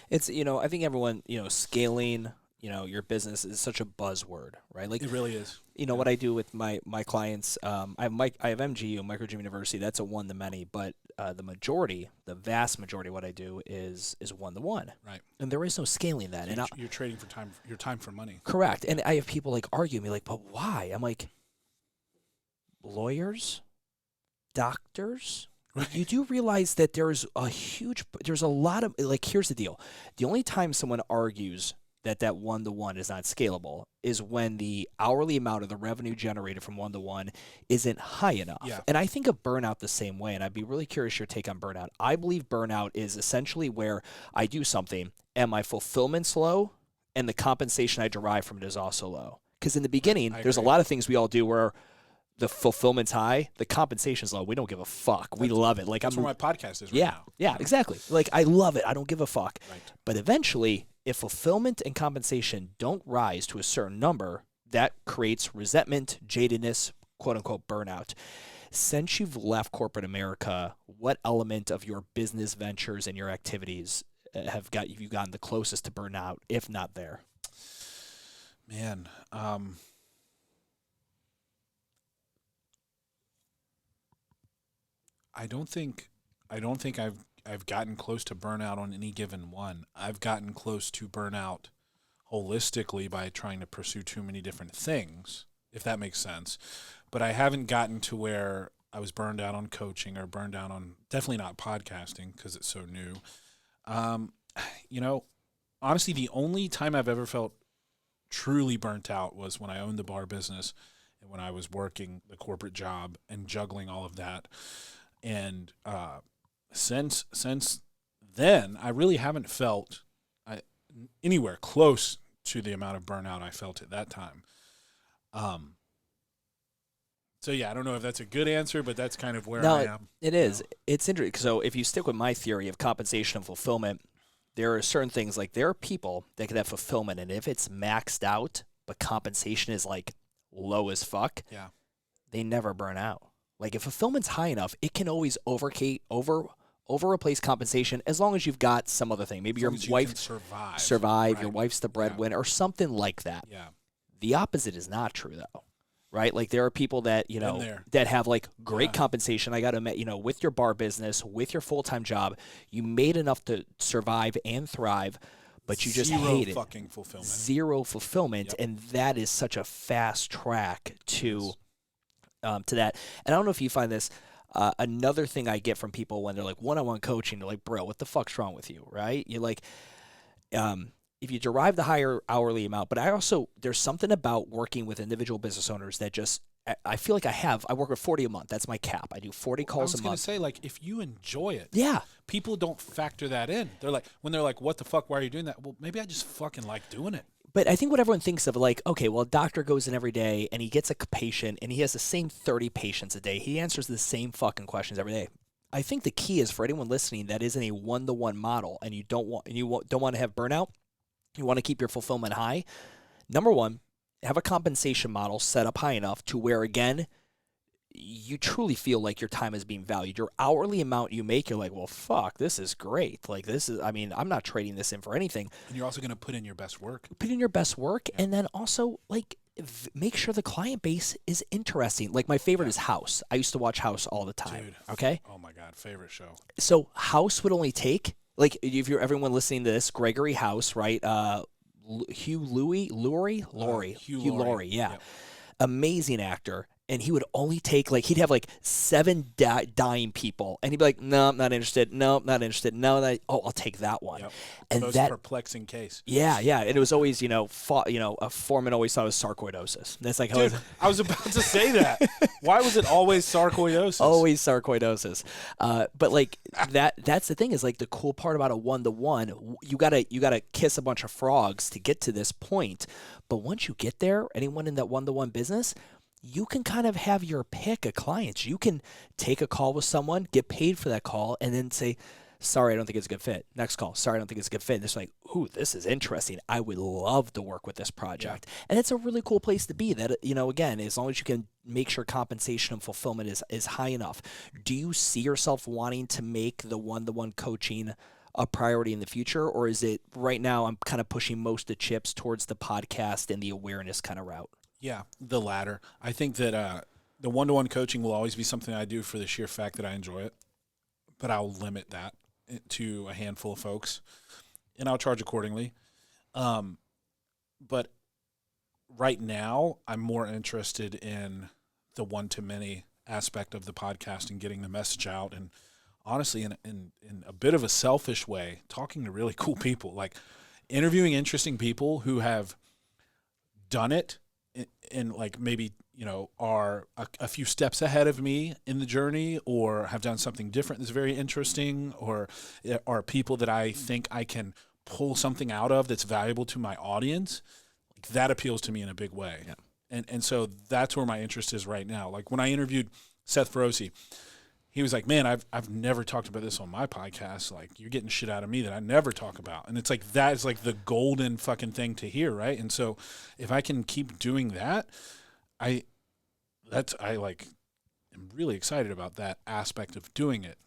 It's, I think everyone, scaling, your business is such a buzzword, right? Like, It really is. what Yeah. I do with my clients, I have MGU, Micro Gym University. That's a one to many, but the vast majority of what I do is one to one, Right. and there is no scaling that. So And you're trading for time, your time for money. correct. And I have people like argue me like, but why? I'm like, lawyers, doctors. Right. You do realize that there's a lot of, like, here's the deal. The only time someone argues that one to one is not scalable is when the hourly amount of the revenue generated from one to one isn't high enough. Yeah. And I think of burnout the same way. And I'd be really curious your take on burnout. I believe burnout is essentially where I do something and my fulfillment's low and the compensation I derive from it is also low. Because in the beginning, there's a agree. lot of things we all do where the fulfillment's high, the compensation's low. We don't give a fuck. We love it. Like, That's where my podcast is right yeah, now. yeah, exactly. Like, I love it. I don't give a fuck. Right. But eventually, if fulfillment and compensation don't rise to a certain number, that creates resentment, jadedness, quote unquote burnout. Since you've left corporate America, what element of your business ventures and your activities have you gotten the closest to burnout, if not there? Man, I don't think I've gotten close to burnout on any given one. I've gotten close to burnout holistically by trying to pursue too many different things, if that makes sense. But I haven't gotten to where I was burned out on coaching or burned out on, definitely not podcasting because it's so new. You know, honestly, the only time I've ever felt truly burnt out was when I owned the bar business and when I was working the corporate job and juggling all of that. And since then, I really haven't felt anywhere close to the amount of burnout I felt at that time. So yeah, I don't know if that's a good answer, but that's kind of where I am. It is. It's interesting. So if you stick with my theory of compensation and fulfillment, there are certain things, like there are people that can have fulfillment, and if it's maxed out, but compensation is like low as fuck, Yeah. they never burn out. Like if fulfillment's high enough, it can always over replace compensation as long as you've got some other thing. Maybe As your long as you wife can survive, your Right. wife's the breadwinner, or something like that. Yeah. The opposite is not true though. Right? Like there are people that, Been there. that have like great Yeah. compensation. I got to admit, with your bar business, with your full-time job, you made enough to survive and thrive, but you just Zero hate it. fucking fulfillment. Zero fulfillment. Yep. And that is such a fast track to that. And I don't know if you find this, another thing I get from people when they're like one-on-one coaching, they're like, bro, what the fuck's wrong with you? Right? You're like, if you derive the higher hourly amount, but there's something about working with individual business owners that just, I feel like I work with 40 a month. That's my cap. I do 40 calls a I was going month. to say, like, if you enjoy it, Yeah. people don't factor that in. They're like, when they're like, what the fuck, why are you doing that? Well, maybe I just fucking like doing it. But I think what everyone thinks of, like, okay, well, a doctor goes in every day and he gets a patient and he has the same 30 patients a day. He answers the same fucking questions every day. I think the key is for anyone listening that isn't a one-to-one model and you don't want to have burnout, you want to keep your fulfillment high. Number one, have a compensation model set up high enough to where, again, you truly feel like your time is being valued. Your hourly amount you make, you're like, well, fuck, this is great. Like, I'm not trading this in for anything. And you're also going to put in your best work. Put in your best work, and then also, like, make sure the client base is interesting. Like, my favorite is House. I used to watch House all the time. Dude. Okay? Oh, my God. Favorite show. So House would only take, like, if you're everyone listening to this, Gregory House, right? Hugh Laurie, yeah. Yep. Amazing actor. And he would only take, like, he'd have like 7 dying people, and he'd be like, no, I'm not interested. No, not interested. No, I'll take that one. Yep. And Most that, perplexing case. yeah. And it was always, a foreman always thought it was sarcoidosis. That's like, Dude, I was about to say that. Why was it always sarcoidosis? always sarcoidosis. But like that's the thing, is like the cool part about a one-to-one, you gotta kiss a bunch of frogs to get to this point. But once you get there, anyone in that one-to-one business, you can kind of have your pick of clients. You can take a call with someone, get paid for that call, and then say, sorry, I don't think it's a good fit. Next call, sorry, I don't think it's a good fit. And it's like, ooh, this is interesting. I would love to work with this project. Yeah. And it's a really cool place to be. That, again, as long as you can make sure compensation and fulfillment is high enough. Do you see yourself wanting to make the one-to-one coaching a priority in the future, or is it right now I'm kind of pushing most of the chips towards the podcast and the awareness kind of route? Yeah, the latter. I think that the one-to-one coaching will always be something I do for the sheer fact that I enjoy it, but I'll limit that to a handful of folks, and I'll charge accordingly. But right now, I'm more interested in the one-to-many aspect of the podcast and getting the message out, and honestly, in a bit of a selfish way, talking to really cool people, like interviewing interesting people who have done it and like maybe are a few steps ahead of me in the journey, or have done something different that's very interesting, or are people that I think I can pull something out of that's valuable to my audience. Like, that appeals to me in a big way. Yeah. And so that's where my interest is right now. Like when I interviewed Seth Feroce, he was like, man, I've never talked about this on my podcast. Like, you're getting shit out of me that I never talk about. And it's like, that is like the golden fucking thing to hear, right? And so if I can keep doing that, I am really excited about that aspect of doing it.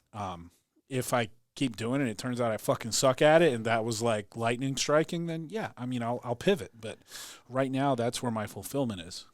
If I keep doing it, it turns out I fucking suck at it, and that was like lightning striking, then yeah, I mean, I'll pivot. But right now, that's where my fulfillment is.